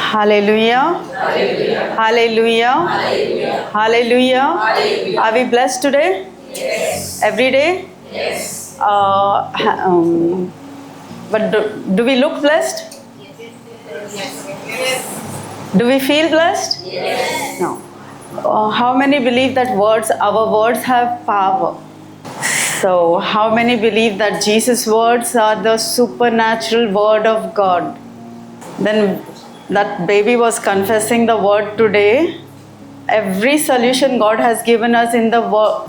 Hallelujah. Hallelujah. Hallelujah. Hallelujah. Hallelujah. Hallelujah. Are we blessed today? Yes. Every day? Yes. But do we look blessed? Yes. Do we feel blessed? Yes. No. How many believe that our words have power? So, how many believe that Jesus' words are the supernatural word of God? Then that baby was confessing the word today. Every solution God has given us in the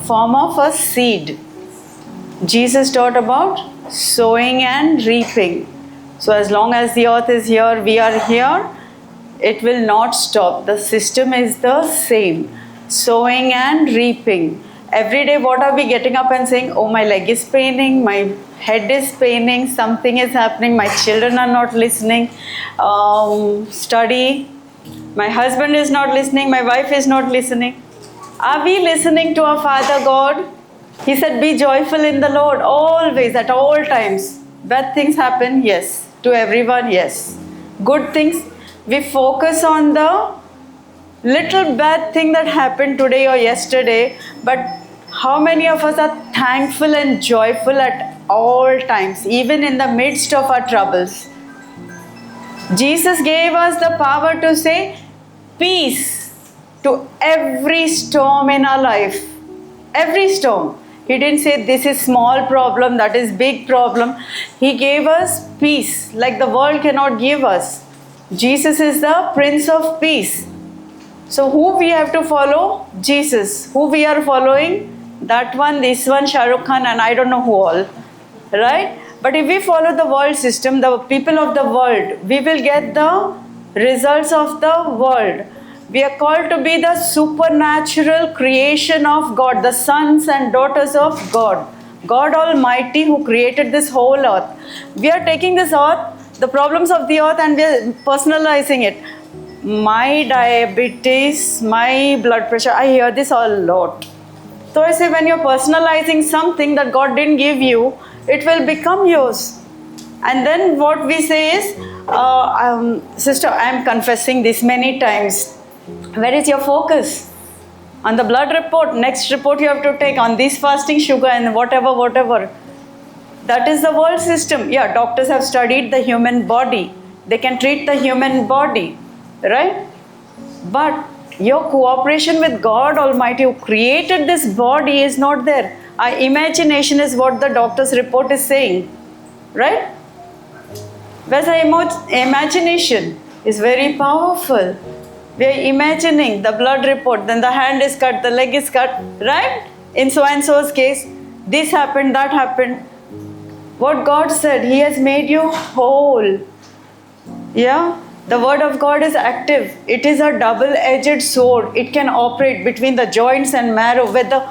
form of a seed. Jesus taught about sowing and reaping. So as long as the earth is here, we are here, it will not stop. The system is the same. Sowing and reaping. Every day what are we getting up and saying, oh, my leg is paining, my head is paining, something is happening, my children are not listening, study, my husband is not listening, my wife is not listening. Are we listening to our Father God? He said, be joyful in the Lord always, at all times. Bad things happen, yes. To everyone, yes. Good things, we focus on the little bad thing that happened today or yesterday, but how many of us are thankful and joyful at all times, even in the midst of our troubles? Jesus gave us the power to say peace to every storm in our life. Every storm. He didn't say this is small problem, that is big problem. He gave us peace like the world cannot give us. Jesus is the Prince of Peace. So who we have to follow? Jesus. Who we are following? That one, this one, Shah Rukh Khan, and I don't know who all. Right? But if we follow the world system, the people of the world, we will get the results of the world. We are called to be the supernatural creation of God, the sons and daughters of God. God Almighty who created this whole earth. We are taking this earth, the problems of the earth, and we are personalizing it. My diabetes, my blood pressure, I hear this a lot. So I say when you're personalizing something that God didn't give you, it will become yours. And then what we say is, sister, I am confessing this many times. Where is your focus? On the blood report, next report you have to take on this fasting, sugar and whatever. That is the world system. Yeah, doctors have studied the human body. They can treat the human body, right? But your cooperation with God Almighty who created this body is not there. Our imagination is what the doctor's report is saying, right? Whereas our imagination is very powerful. We are imagining the blood report, then the hand is cut, the leg is cut, right? In so and so's case, this happened, that happened. What God said, He has made you whole. Yeah? The word of God is active. It is a double-edged sword. It can operate between the joints and marrow. Where the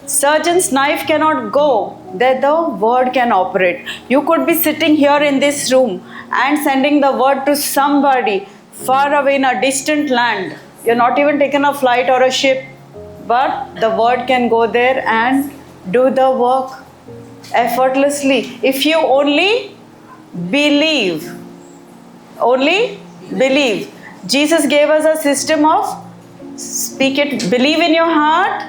surgeon's knife cannot go, there the word can operate. You could be sitting here in this room and sending the word to somebody far away in a distant land. You're not even taking a flight or a ship, but the word can go there and do the work effortlessly. If you only believe. Only believe. Jesus gave us a system of speak it, believe in your heart,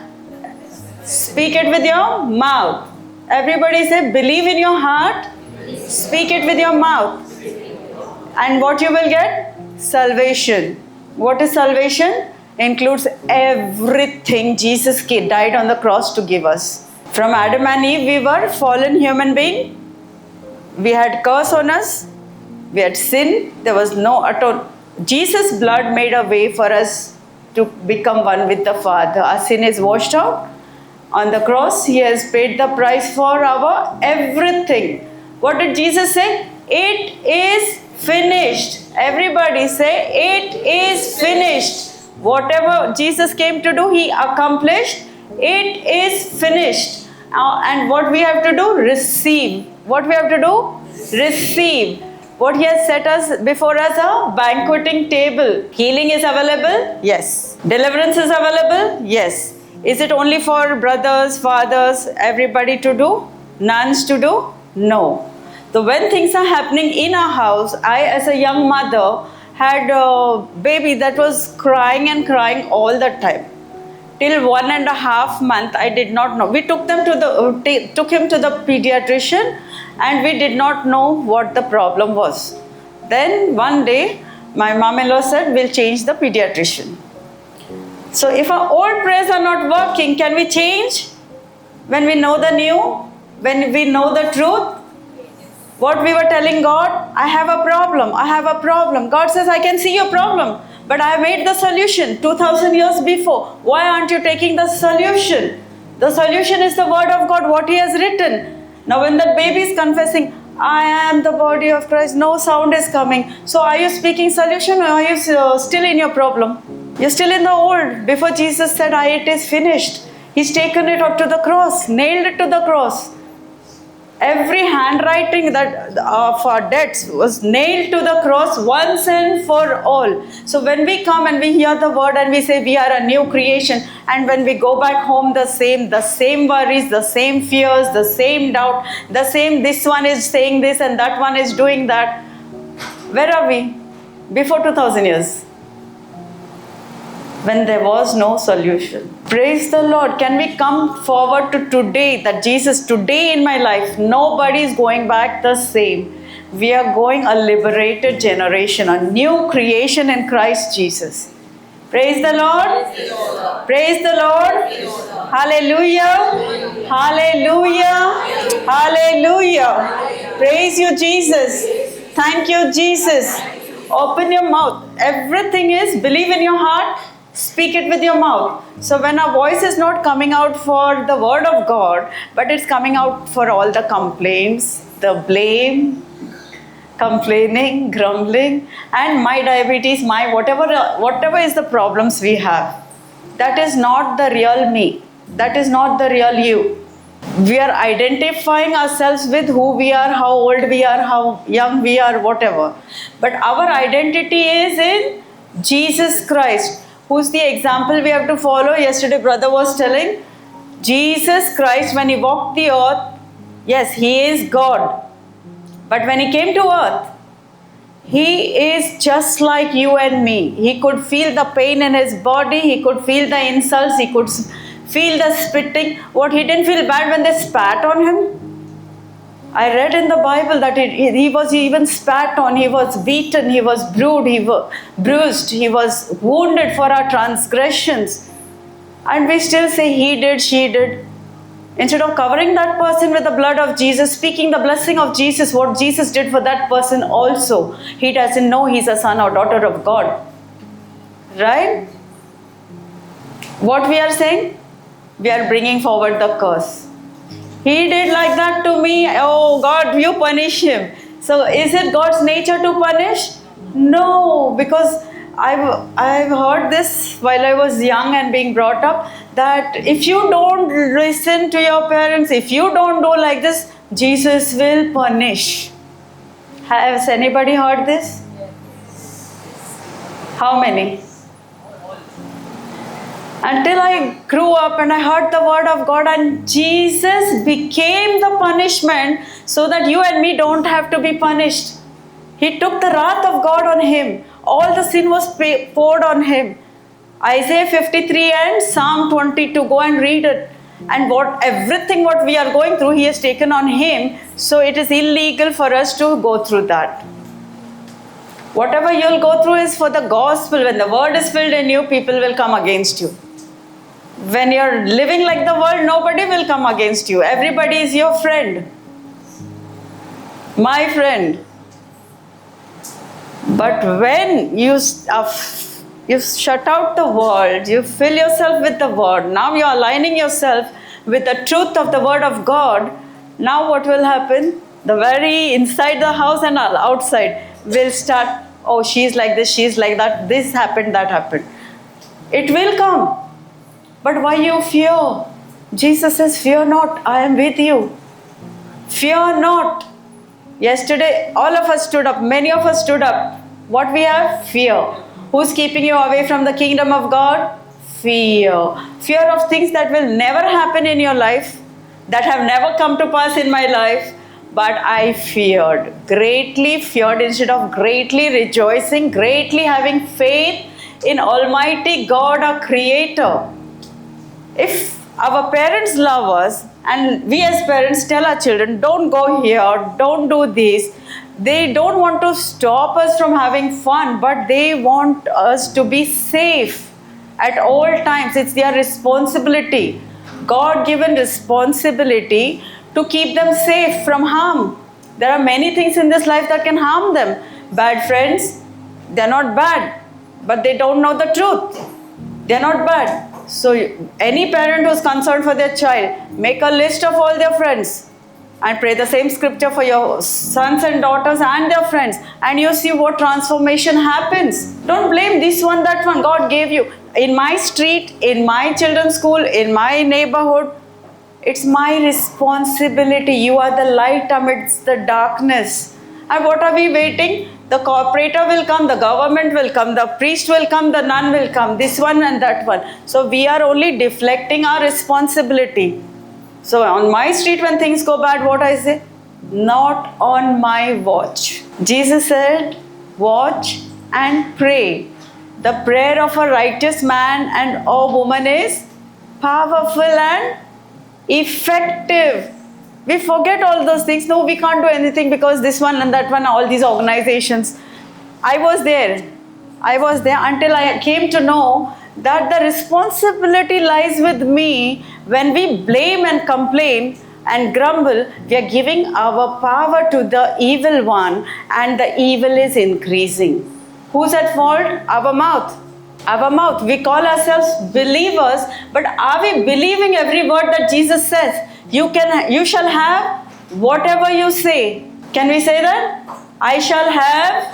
speak it with your mouth. Everybody say, believe in your heart, speak it with your mouth. And what you will get? Salvation. What is salvation? Includes everything Jesus died on the cross to give us. From Adam and Eve, we were fallen human beings. We had curse on us. We had sin. There was no atonement. Jesus' blood made a way for us to become one with the Father. Our sin is washed out. On the cross, He has paid the price for our everything. What did Jesus say? It is finished. Everybody say, it is finished. Whatever Jesus came to do, He accomplished. It is finished. And what we have to do? Receive. What we have to do? Receive. What He has set us before us a banqueting table. Healing is available? Yes. Deliverance is available? Yes. Is it only for brothers, fathers, everybody to do? Nuns to do? No. So when things are happening in our house, I as a young mother had a baby that was crying and crying all the time. Till 1.5 months, I did not know. We took took him to the pediatrician, and we did not know what the problem was. Then one day, my mom-in-law said, "We'll change the pediatrician." So if our old prayers are not working, can we change? When we know the new, when we know the truth, what we were telling God, I have a problem, I have a problem. God says, I can see your problem, but I have made the solution 2000 years before. Why aren't you taking the solution? The solution is the word of God, what He has written. Now when that baby is confessing, I am the body of Christ, no sound is coming. So are you speaking solution, or are you still in your problem? You're still in the old. Before Jesus said, it is finished. He's taken it up to the cross, nailed it to the cross. Every handwriting that of our debts was nailed to the cross once and for all. So when we come and we hear the word and we say we are a new creation, and when we go back home, the same worries, the same fears, the same doubt, the same, this one is saying this and that one is doing that. Where are we? Before 2000 years, when there was no solution. Praise the Lord. Can we come forward to today, that Jesus, today in my life, nobody is going back the same. We are going a liberated generation, a new creation in Christ Jesus. Praise the Lord. Praise the Lord. Hallelujah. Hallelujah. Hallelujah. Praise you, Jesus. Thank you, Jesus. Open your mouth. Everything is believe in your heart. Speak it with your mouth. So when our voice is not coming out for the word of God, but it's coming out for all the complaints, the blame, complaining, grumbling, and my diabetes, my whatever is the problems we have, that is not the real me. That is not the real you. We are identifying ourselves with who we are, how old we are, how young we are, whatever. But our identity is in Jesus Christ. Who's the example we have to follow? Yesterday brother was telling, Jesus Christ, when He walked the earth, yes, He is God. But when He came to earth, He is just like you and me. He could feel the pain in His body. He could feel the insults. He could feel the spitting. What, He didn't feel bad when they spat on Him? I read in the Bible that he was even spat on, He was beaten, He was bruised, He was wounded for our transgressions. And we still say He did, she did. Instead of covering that person with the blood of Jesus, speaking the blessing of Jesus, what Jesus did for that person also, he doesn't know he's a son or daughter of God. Right? What we are saying? We are bringing forward the curse. He did like that to me. Oh God, you punish him. So is it God's nature to punish? No, because I've heard this while I was young and being brought up, that if you don't listen to your parents, if you don't do like this, Jesus will punish. Has anybody heard this? How many? Until I grew up and I heard the word of God, and Jesus became the punishment so that you and me don't have to be punished. He took the wrath of God on Him. All the sin was poured on Him. Isaiah 53 and Psalm 22, go and read it. And everything what we are going through, He has taken on Him. So it is illegal for us to go through that. Whatever you'll go through is for the gospel. When the word is filled in you, people will come against you. When you're living like the world, nobody will come against you. Everybody is your friend. My friend. But when you shut out the world, you fill yourself with the word, now you're aligning yourself with the truth of the word of God, now what will happen? The very inside the house and outside will start, oh, she's like this, she's like that, this happened, that happened. It will come. But why you fear? Jesus says, fear not, I am with you. Fear not. Yesterday, all of us stood up, many of us stood up. What we have? Fear. Who's keeping you away from the kingdom of God? Fear. Fear of things that will never happen in your life, that have never come to pass in my life. but I feared, greatly feared instead of greatly rejoicing, greatly having faith in Almighty God, our Creator. If our parents love us and we as parents tell our children, don't go here, don't do this, they don't want to stop us from having fun, but they want us to be safe at all times. It's their responsibility, God given responsibility to keep them safe from harm. There are many things in this life that can harm them. Bad friends, they're not bad, but they don't know the truth. They're not bad. So any parent who's concerned for their child, make a list of all their friends and pray the same scripture for your sons and daughters and their friends, and you see what transformation happens. Don't blame this one, that one. God gave you. In my street, in my children's school, in my neighborhood, it's my responsibility. You are the light amidst the darkness. And what are we waiting? The corporator will come, the government will come, the priest will come, the nun will come, this one and that one. So we are only deflecting our responsibility. So on my street when things go bad, what I say? Not on my watch. Jesus said, watch and pray. The prayer of a righteous man and a woman is powerful and effective. We forget all those things. No, we can't do anything because this one and that one, all these organizations. I was there until I came to know that the responsibility lies with me. When we blame and complain and grumble, we are giving our power to the evil one, and the evil is increasing. Who's at fault? Our mouth. Our mouth. We call ourselves believers, but are we believing every word that Jesus says? You shall have whatever you say. Can we say that? I shall have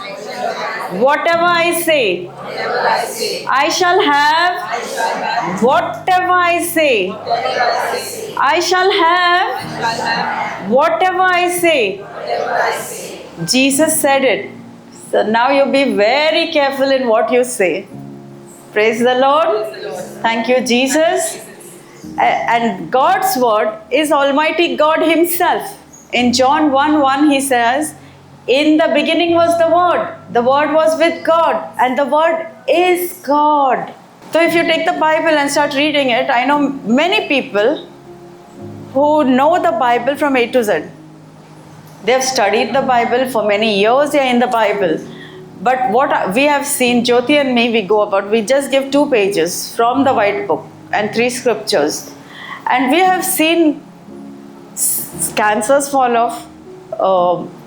whatever I say. I shall have whatever I say. I shall have whatever I say. Jesus said it. So now you be very careful in what you say. Praise the Lord. Thank you, Jesus. And God's word is Almighty God Himself. In John 1:1 He says, in the beginning was the Word was with God, and the Word is God. So if you take the Bible and start reading it, I know many people who know the Bible from A to Z. They have studied the Bible for many years, they are in the Bible. But what we have seen, Jyoti and me, we just give 2 pages from the white book and 3 scriptures. And we have seen cancers fall off,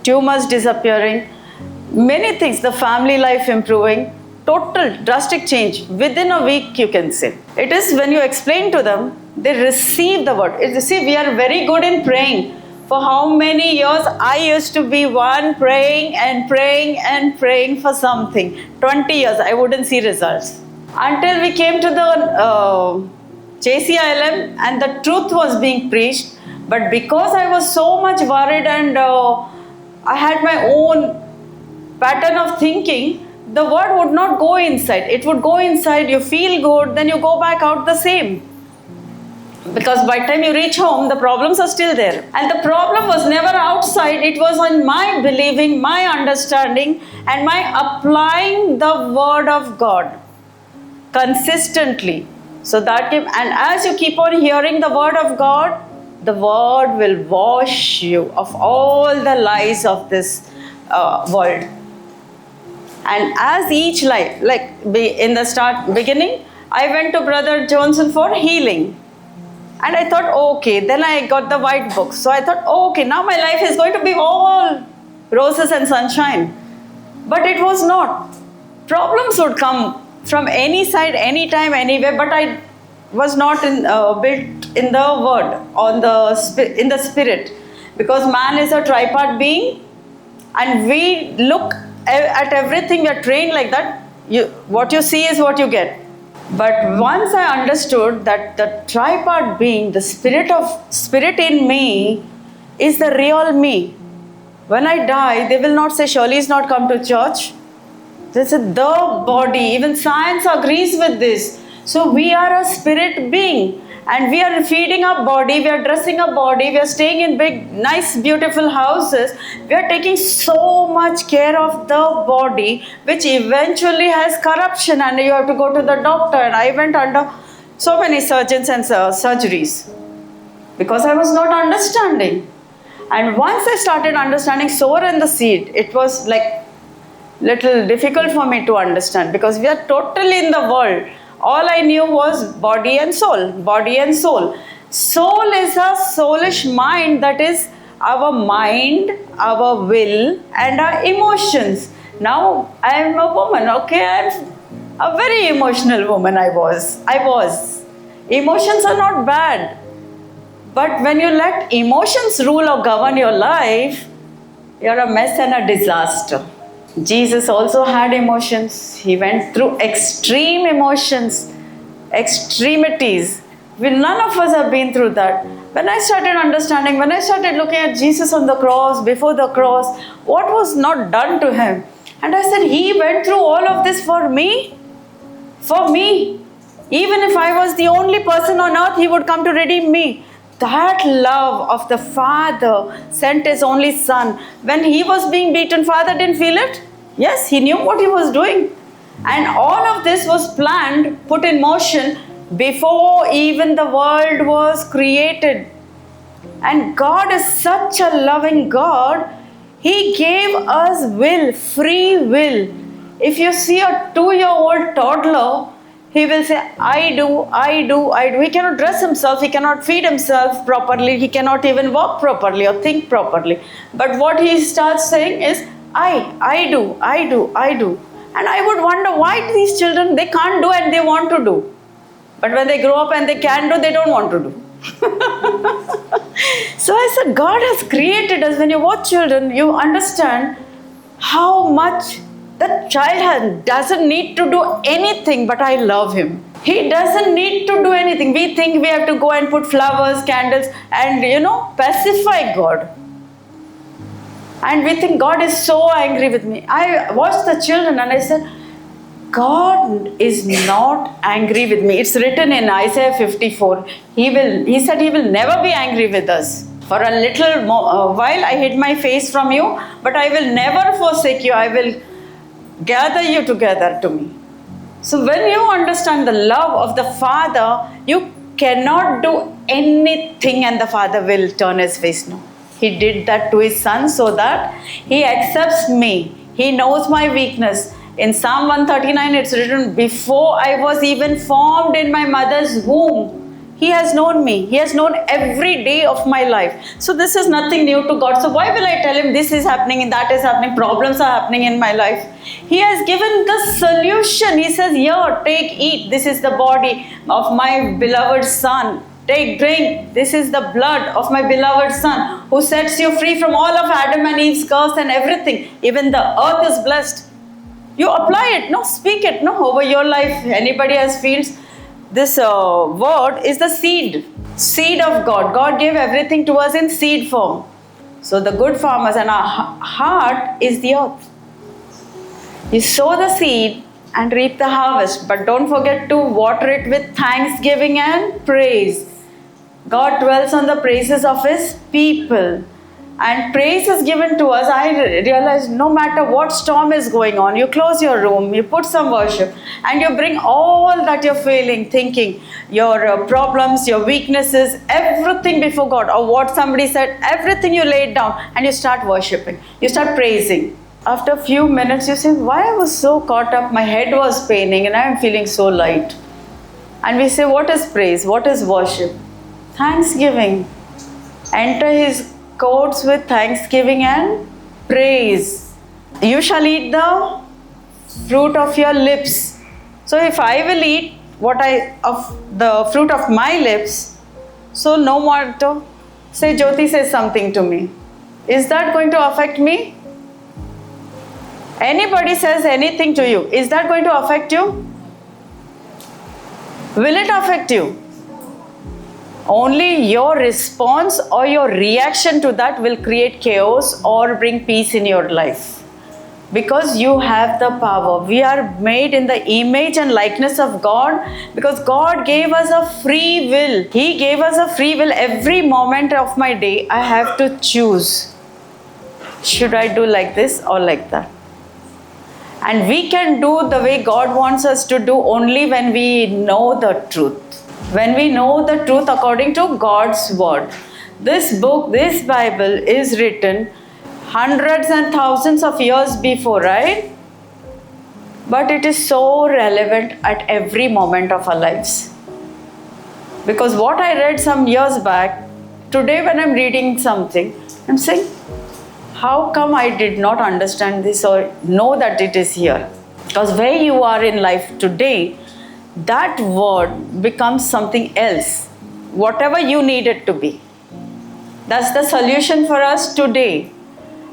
tumors disappearing, many things, the family life improving, total drastic change. Within a week, you can say. It is when you explain to them, they receive the word. You see, we are very good in praying. For how many years I used to be one praying and praying and praying for something. 20 years, I wouldn't see results. Until we came to the JCILM and the truth was being preached. But because I was so much worried and I had my own pattern of thinking, the word would not go inside. It would go inside, you feel good, then you go back out the same. Because by the time you reach home, the problems are still there. And the problem was never outside, it was on my believing, my understanding, and my applying the word of God consistently. So that, and as you keep on hearing the word of God, the word will wash you of all the lies of this world. And as each lie, in the beginning, I went to Brother Johnson for healing. And I thought, okay, then I got the white book. So I thought, okay, now my life is going to be all roses and sunshine. But it was not. Problems would come from any side, anytime, anywhere, but I was not built in the word, in the spirit. Because man is a tripart being, and we look at everything, we are trained like that. What you see is what you get. But once I understood that the tripart being, the spirit in me is the real me. When I die, they will not say Shirley's not come to church. They said the body, even science agrees with this. So we are a spirit being, And we are feeding our body, we are dressing our body, we are staying in big, nice, beautiful houses. We are taking so much care of the body, which eventually has corruption, and you have to go to the doctor. And I went under so many surgeons and surgeries because I was not understanding. And once I started understanding sower and the seed, it was like little difficult for me to understand, because we are totally in the world. All I knew was body and soul, body and soul. Soul is a soulish mind, that is our mind, our will, and our emotions. Now I am a woman, okay? I am a very emotional woman. I was. Emotions are not bad. But when you let emotions rule or govern your life, you're a mess and a disaster. Jesus also had emotions. He went through extreme emotions, extremities. None of us have been through that. When I started understanding, when I started looking at Jesus on the cross, before the cross, what was not done to him? And I said, he went through all of this for me? For me. Even if I was the only person on earth, he would come to redeem me. That love of the Father sent his only Son. When he was being beaten, Father didn't feel it? Yes, he knew what he was doing. And all of this was planned, put in motion before even the world was created. And God is such a loving God. He gave us will, free will. If you see a 2-year-old toddler, he will say, I do, I do, I do. He cannot dress himself, he cannot feed himself properly, he cannot even walk properly or think properly. But what he starts saying is, I do, I do, I do. And I would wonder why these children, they can't do and they want to do. But when they grow up and they can do, they don't want to do. So I said, God has created us. When you watch children, you understand how much the child doesn't need to do anything, but I love him. He doesn't need to do anything. We think we have to go and put flowers, candles, and pacify God. And we think God is so angry with me. I watched the children and I said, God is not angry with me. It's written in Isaiah 54. He said he will never be angry with us. For a little while I hid my face from you, but I will never forsake you. I will gather you together to me. So when you understand the love of the Father, you cannot do anything and the Father will turn his face. No. He did that to his Son so that he accepts me. He knows my weakness. In Psalm 139, it's written, before I was even formed in my mother's womb, he has known me. He has known every day of my life. So this is nothing new to God. So why will I tell him this is happening and that is happening, problems are happening in my life? He has given the solution. He says, here, take, eat. This is the body of my beloved Son. Take, drink. This is the blood of my beloved Son, who sets you free from all of Adam and Eve's curse and everything. Even the earth is blessed. You apply it, speak it, over your life. Anybody has feels, this word is the seed of God. God gave everything to us in seed form. So the good farmers, and our heart is the earth. You sow the seed and reap the harvest, but don't forget to water it with thanksgiving and praise. God dwells on the praises of his people. And praise is given to us. I realized no matter what storm is going on, you close your room, you put some worship, and you bring all that you're feeling, thinking, your problems, your weaknesses, everything before God, or what somebody said, everything you lay it down, and you start worshiping. You start praising. After a few minutes, you say, why I was so caught up, my head was paining, and I am feeling so light. And we say, what is praise? What is worship? Thanksgiving. Enter his courts with thanksgiving and praise. You shall eat the fruit of your lips. So if I will eat of the fruit of my lips, so no matter, say Jyoti says something to me, is that going to affect me? Anybody says anything to you, is that going to affect you? Will it affect you? Only your response or your reaction to that will create chaos or bring peace in your life. Because you have the power. We are made in the image and likeness of God because God gave us a free will. He gave us a free will. Every moment of my day, I have to choose. Should I do like this or like that? And we can do the way God wants us to do only when we know the truth. When we know the truth according to God's word. This book, this Bible is written hundreds and thousands of years before, right? But it is so relevant at every moment of our lives. Because what I read some years back, today when I'm reading something, I'm saying, how come I did not understand this or know that it is here? Because where you are in life today, that word becomes something else. Whatever you need it to be. That's the solution for us today.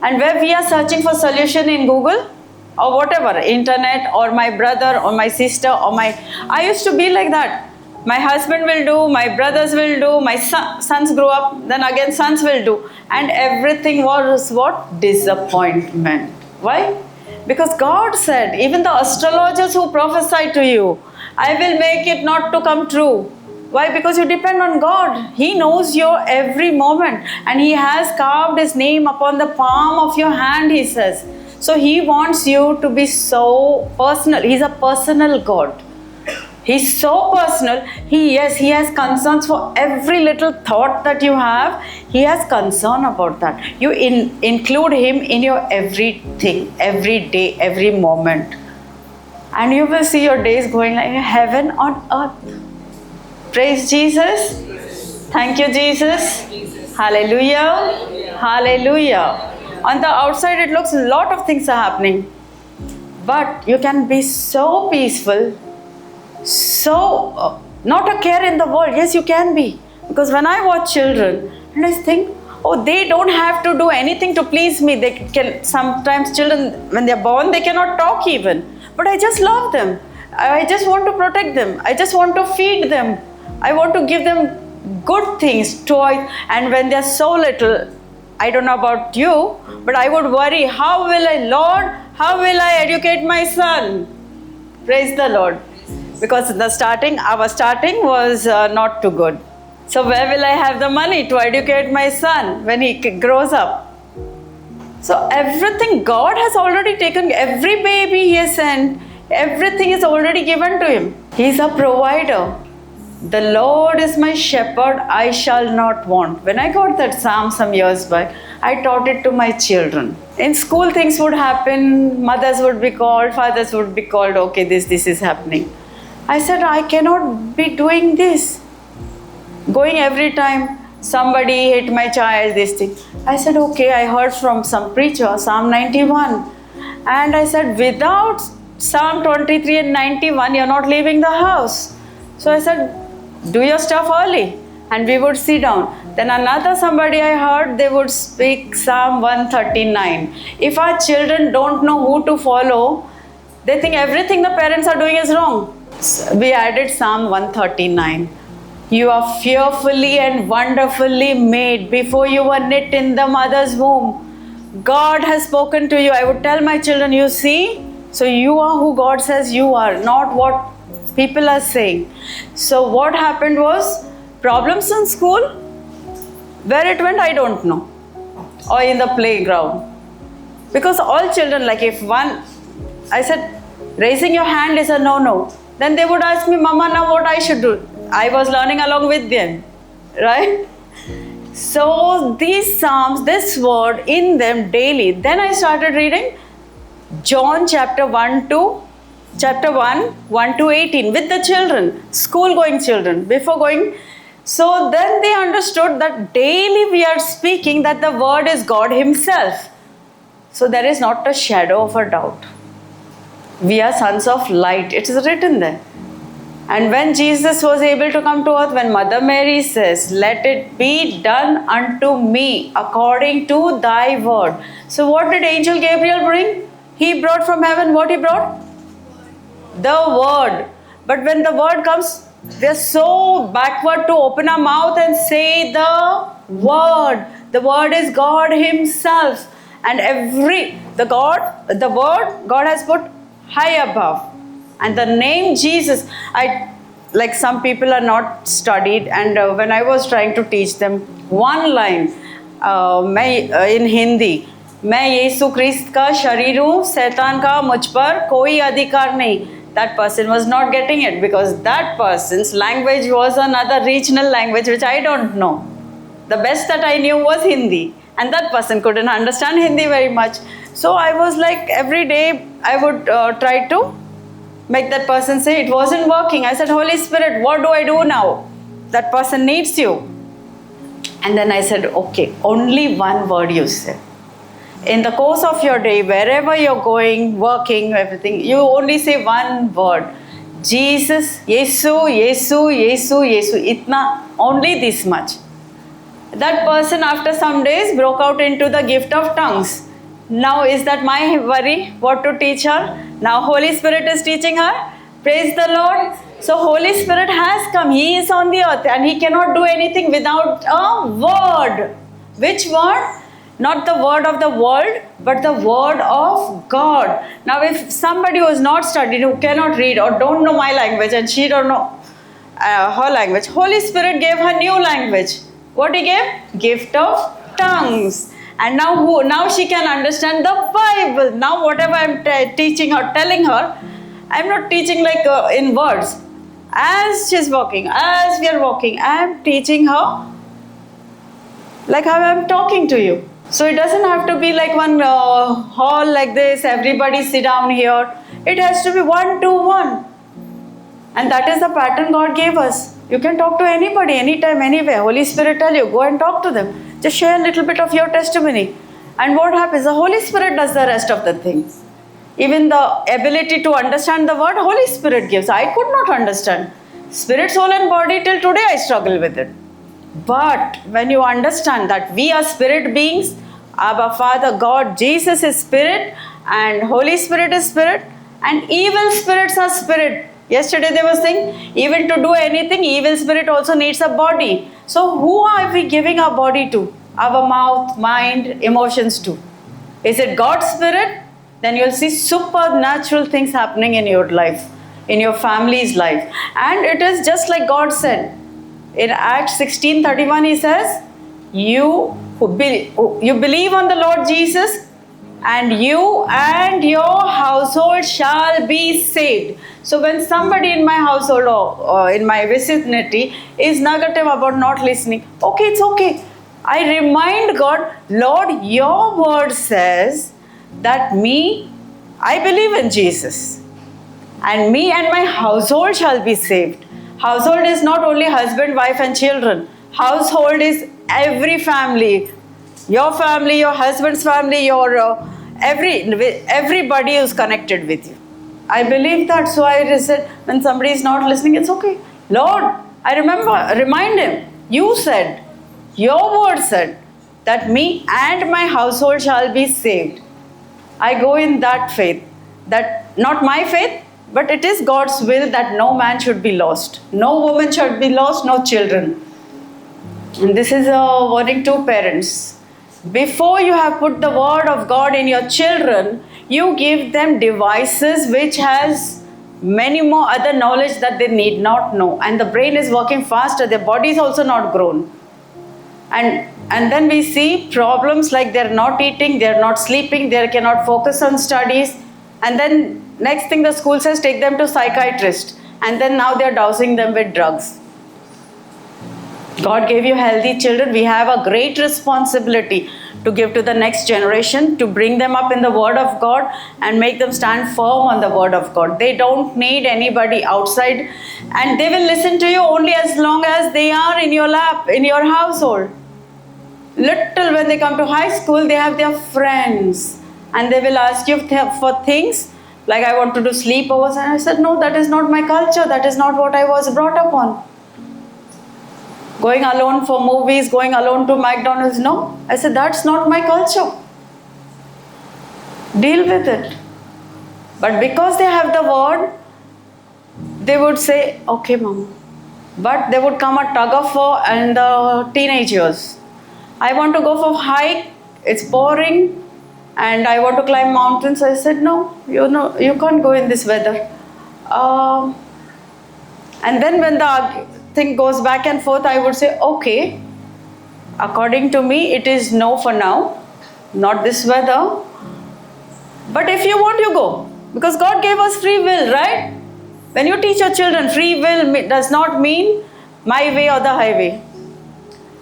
And where we are searching for solution in Google or whatever, internet or my brother or my sister or I used to be like that. My husband will do, my brothers will do, my sons grow up, then again sons will do. And everything was what? Disappointment. Why? Because God said, even the astrologers who prophesy to you, I will make it not to come true. Why? Because you depend on God. He knows your every moment and He has carved His name upon the palm of your hand, He says. So He wants you to be so personal. He's a personal God. He's so personal. He has concerns for every little thought that you have. He has concern about that. You include Him in your everything, every day, every moment. And you will see your days going like heaven on earth. Praise Jesus. Thank you, Jesus. Hallelujah. Hallelujah. On the outside, it looks a lot of things are happening. But you can be so peaceful. So, not a care in the world. Yes, you can be. Because when I watch children, and I think, oh, they don't have to do anything to please me. They can, sometimes children, when they're born, they cannot talk even. But I just love them. I just want to protect them. I just want to feed them. I want to give them good things, toys. And when they're so little, I don't know about you, but I would worry, how will how will I educate my son? Praise the Lord. Because our starting was not too good. So where will I have the money to educate my son when he grows up? So everything God has already taken, every baby He has sent, everything is already given to him. He's a provider. The Lord is my shepherd, I shall not want. When I got that psalm some years back, I taught it to my children. In school things would happen, mothers would be called, fathers would be called, okay, this is happening. I said, I cannot be doing this. Going every time, somebody hit my child, this thing. I said, okay, I heard from some preacher, Psalm 91. And I said, without Psalm 23 and 91, you're not leaving the house. So I said, do your stuff early. And we would sit down. Then somebody I heard, they would speak Psalm 139. If our children don't know who to follow, they think everything the parents are doing is wrong. We added Psalm 139. You are fearfully and wonderfully made before you were knit in the mother's womb. God has spoken to you. I would tell my children, you see, so you are who God says you are, not what people are saying. So what happened was, problems in school, where it went, I don't know. Or in the playground. Because all children, like if one, I said, raising your hand is a no-no. Then they would ask me, Mama, now what I should do? I was learning along with them, right? So these Psalms, this word in them daily. Then I started reading John chapter 1 to 18 with the children, school-going children, before going. So then they understood that daily we are speaking that the word is God Himself. So there is not a shadow of a doubt. We are sons of light. It is written there. And when Jesus was able to come to earth, when Mother Mary says, let it be done unto me according to thy word. So what did Angel Gabriel bring? He brought from heaven what he brought? The word. But when the word comes, we are so backward to open our mouth and say the word. The word is God Himself. And the word God has put high above. And the name Jesus, like some people are not studied, and when I was trying to teach them one line in Hindi, मैं यीशु क्रिस्त का शरीर हूँ, शैतान का मुझ पर कोई अधिकार नहीं. That person was not getting it because that person's language was another regional language which I don't know. The best that I knew was Hindi, and that person couldn't understand Hindi very much. So I was like, every day I would try to make that person say it wasn't working. I said, Holy Spirit, what do I do now? That person needs you. And then I said, okay, only one word you say. In the course of your day, wherever you're going, working, everything, you only say one word. Jesus, Yesu, Yesu, Yesu, Yesu. Itna, only this much. That person after some days broke out into the gift of tongues. Now is that my worry? What to teach her? Now Holy Spirit is teaching her. Praise the Lord. So Holy Spirit has come. He is on the earth and He cannot do anything without a word. Which word? Not the word of the world, but the word of God. Now if somebody who is not studied, who cannot read or don't know my language and she don't know her language, Holy Spirit gave her new language. What He gave? Gift of tongues. And now she can understand the Bible. Now whatever I'm teaching her, telling her, I'm not teaching like in words. As she's walking, as we are walking, I'm teaching her like how I'm talking to you. So it doesn't have to be like one hall like this, everybody sit down here. It has to be 1-to-1. And that is the pattern God gave us. You can talk to anybody, anytime, anywhere. Holy Spirit tell you, go and talk to them. Just share a little bit of your testimony. And what happens? The Holy Spirit does the rest of the things. Even the ability to understand the word, Holy Spirit gives. I could not understand. Spirit, soul and body, till today I struggle with it. But when you understand that we are spirit beings, Abba Father God, Jesus is spirit and Holy Spirit is spirit and evil spirits are spirit. Yesterday they were saying, even to do anything, evil spirit also needs a body. So who are we giving our body to? Our mouth, mind, emotions to? Is it God's spirit? Then you'll see supernatural things happening in your life, in your family's life. And it is just like God said. In Acts 16:31, He says, you believe on the Lord Jesus, and you and your household shall be saved. So when somebody in my household or in my vicinity is negative about not listening, okay, it's okay. I remind God, Lord, your word says that I believe in Jesus, and me and my household shall be saved. Household is not only husband, wife and children. Household is every family. Your family, your husband's family, your everybody is connected with you. I believe that. So I said, when somebody is not listening, it's okay. Lord, remind him. You said, your word said that me and my household shall be saved. I go in that faith. That not my faith, but it is God's will that no man should be lost. No woman should be lost, no children. And this is a warning to parents. Before you have put the word of God in your children, you give them devices which has many more other knowledge that they need not know. And the brain is working faster, their body is also not grown. And then we see problems like they're not eating, they're not sleeping, they cannot focus on studies. And then next thing the school says, take them to psychiatrist. And then now they're dousing them with drugs. God gave you healthy children. We have a great responsibility to give to the next generation, to bring them up in the word of God and make them stand firm on the word of God. They don't need anybody outside, and they will listen to you only as long as they are in your lap, in your household. Little when they come to high school, they have their friends and they will ask you for things like, I want to do sleepovers. And I said, no, that is not my culture. That is not what I was brought up on. Going alone for movies, going alone to McDonald's, no. I said, that's not my culture. Deal with it. But because they have the word, they would say, okay, mama. But they would come a tug of war and the teenage years. I want to go for hike. It's boring. and I want to climb mountains. I said, no, you can't go in this weather. And then when the thing goes back and forth, I would say, okay, according to me, it is no for now, not this weather. But if you want, you go. Because God gave us free will, right? When you teach your children, free will does not mean my way or the highway.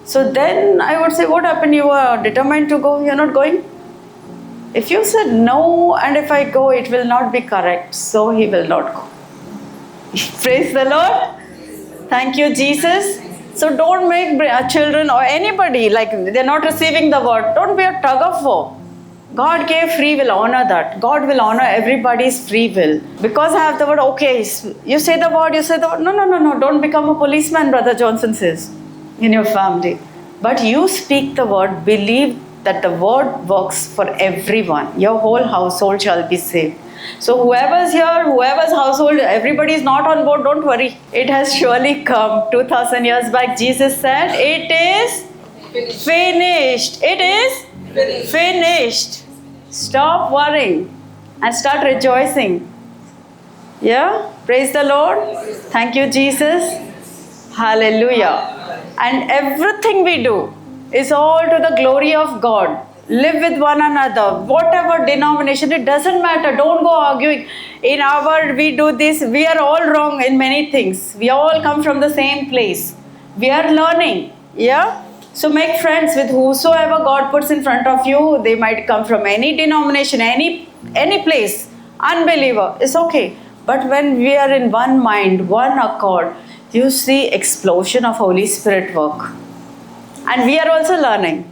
So then I would say, what happened? You were determined to go, you're not going? If you said no, and if I go, it will not be correct, so he will not go. Praise the Lord. Thank you, Jesus. So don't make children or anybody like they're not receiving the word. Don't be a tug of war. God gave free will, honor that. God will honor everybody's free will. Because I have the word, okay, you say the word, you say the word. No. Don't become a policeman, Brother Johnson says, in your family. But you speak the word, believe that the word works for everyone. Your whole household shall be saved. So whoever's here, whoever's household, everybody is not on board, don't worry. It has surely come. 2000 years back, Jesus said, it is finished. It is finished. Stop worrying and start rejoicing. Yeah? Praise the Lord. Thank you, Jesus. Hallelujah. And everything we do is all to the glory of God. Live with one another, whatever denomination, it doesn't matter. Don't go arguing. In our, we do this, we are all wrong in many things. We all come from the same place. We are learning. Yeah? So make friends with whosoever God puts in front of you. They might come from any denomination, any place. Unbeliever, it's okay. But when we are in one mind, one accord, you see explosion of Holy Spirit work. And we are also learning.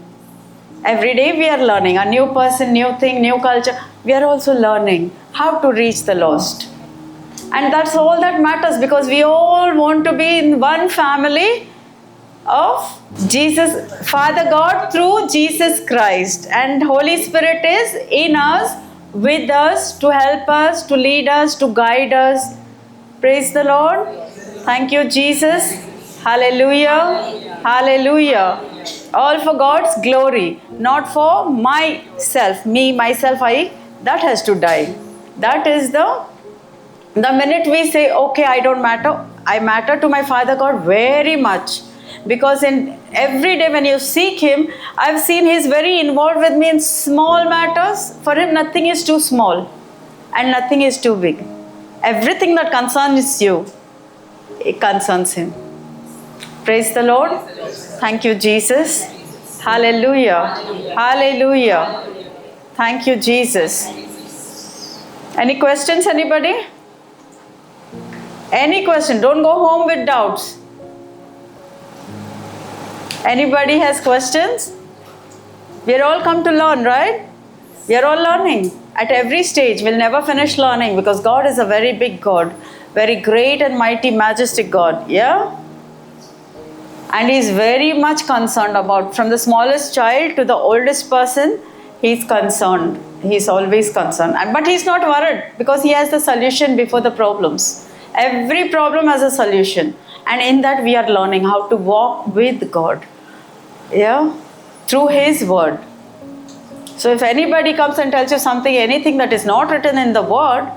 Every day we are learning. A new person, new thing, new culture. We are also learning how to reach the lost. And that's all that matters, because we all want to be in one family of Jesus, Father God through Jesus Christ. And Holy Spirit is in us, with us, to help us, to lead us, to guide us. Praise the Lord. Thank you, Jesus. Hallelujah. Hallelujah. All for God's glory, not for myself. Me, myself, that has to die. That is the minute we say, okay, I don't matter. I matter to my Father God very much. Because in every day when you seek Him, I've seen He's very involved with me in small matters. For Him, nothing is too small and nothing is too big. Everything that concerns you, it concerns Him. Praise the Lord. Thank you, Jesus. Hallelujah. Hallelujah. Thank you, Jesus. Any questions, anybody? Any question? Don't go home with doubts. Anybody has questions? We are all come to learn, right? We are all learning. At every stage, we'll never finish learning, because God is a very big God. Very great and mighty, majestic God. Yeah? And He's very much concerned about, from the smallest child to the oldest person, He's concerned. He's always concerned. But He's not worried, because He has the solution before the problems. Every problem has a solution. And in that we are learning how to walk with God. Yeah? Through His word. So if anybody comes and tells you something, anything that is not written in the word,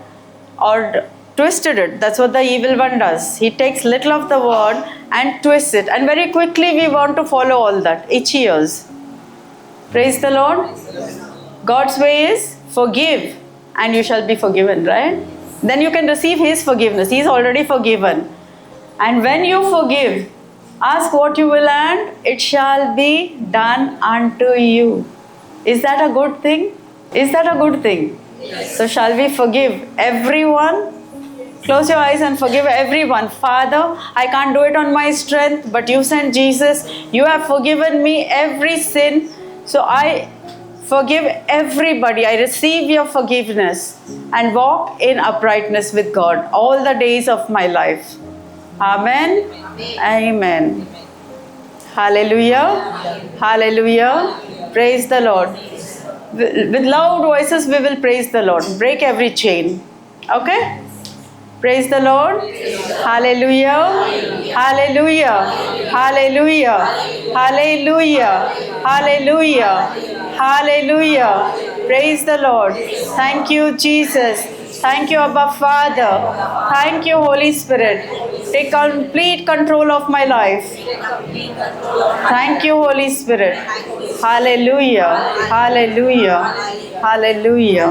or twisted it, that's what the evil one does. He takes little of the word and twists it. And very quickly we want to follow all that. Itchy ears. Praise the Lord. God's way is forgive and you shall be forgiven, right? Then you can receive His forgiveness. He is already forgiven. And when you forgive, ask what you will and it shall be done unto you. Is that a good thing? Is that a good thing? Yes. So shall we forgive everyone? Close your eyes and forgive everyone. Father, I can't do it on my strength, but you sent Jesus. You have forgiven me every sin. So I forgive everybody. I receive your forgiveness and walk in uprightness with God all the days of my life. Amen. Amen. Amen. Hallelujah. Hallelujah. Praise the Lord. With loud voices we will praise the Lord. Break every chain. Okay? Praise the Lord. Hallelujah. Hallelujah. Hallelujah. Hallelujah. Hallelujah. Hallelujah. Praise the Lord. Thank you, Jesus. Thank you, Abba Father. Thank you, Holy Spirit. Take complete control of my life. Thank you, Holy Spirit. Hallelujah. Hallelujah. Hallelujah.